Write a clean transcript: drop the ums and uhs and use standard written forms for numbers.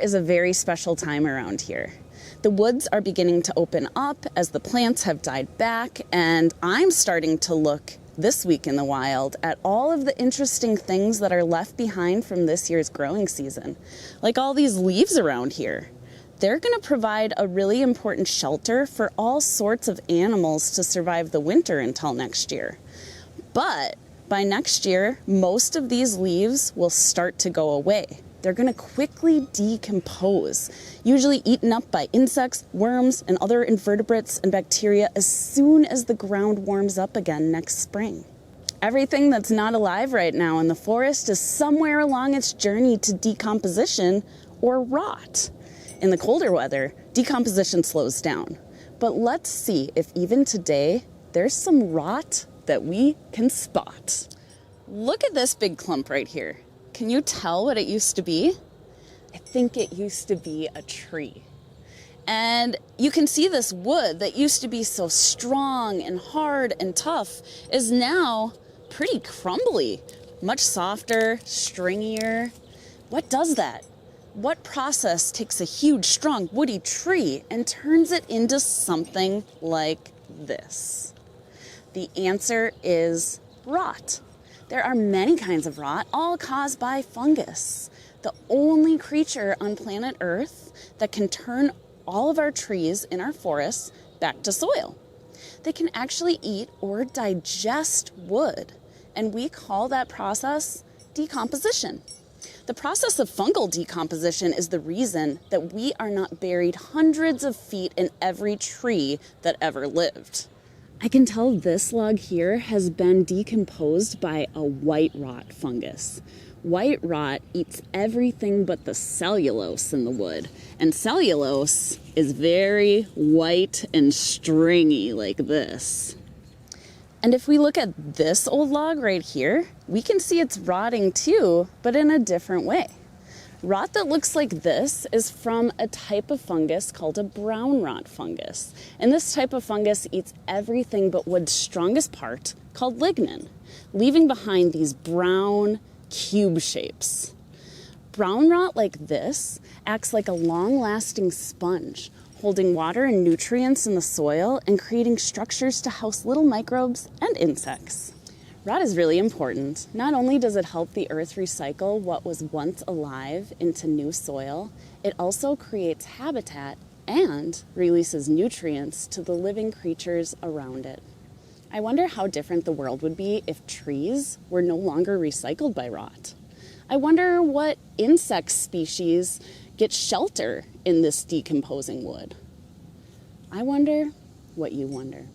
is a very special time around here. The woods are beginning to open up as the plants have died back, and I'm starting to look this week in the wild at all of the interesting things that are left behind from this year's growing season, like all these leaves around here. They're going to provide a really important shelter for all sorts of animals to survive the winter until next year. But by next year, most of these leaves will start to go away. They're going to quickly decompose, usually eaten up by insects, worms, and other invertebrates and bacteria as soon as the ground warms up again next spring. Everything that's not alive right now in the forest is somewhere along its journey to decomposition or rot. In the colder weather, decomposition slows down. But let's see if even today there's some rot that we can spot. Look at this big clump right here. Can you tell what it used to be? I think it used to be a tree. And you can see this wood that used to be so strong and hard and tough is now pretty crumbly, much softer, stringier. What does that? What process takes a huge, strong, woody tree and turns it into something like this? The answer is rot. There are many kinds of rot, all caused by fungus, the only creature on planet Earth that can turn all of our trees in our forests back to soil. They can actually eat or digest wood, and we call that process decomposition. The process of fungal decomposition is the reason that we are not buried hundreds of feet in every tree that ever lived. I can tell this log here has been decomposed by a white rot fungus. White rot eats everything but the cellulose in the wood, and cellulose is very white and stringy like this. And if we look at this old log right here, we can see it's rotting too, but in a different way. Rot that looks like this is from a type of fungus called a brown rot fungus. And this type of fungus eats everything but wood's strongest part, called lignin, leaving behind these brown cube shapes. Brown rot like this acts like a long-lasting sponge, holding water and nutrients in the soil and creating structures to house little microbes and insects. Rot is really important. Not only does it help the earth recycle what was once alive into new soil, it also creates habitat and releases nutrients to the living creatures around it. I wonder how different the world would be if trees were no longer recycled by rot. I wonder what insect species get shelter in this decomposing wood. I wonder what you wonder.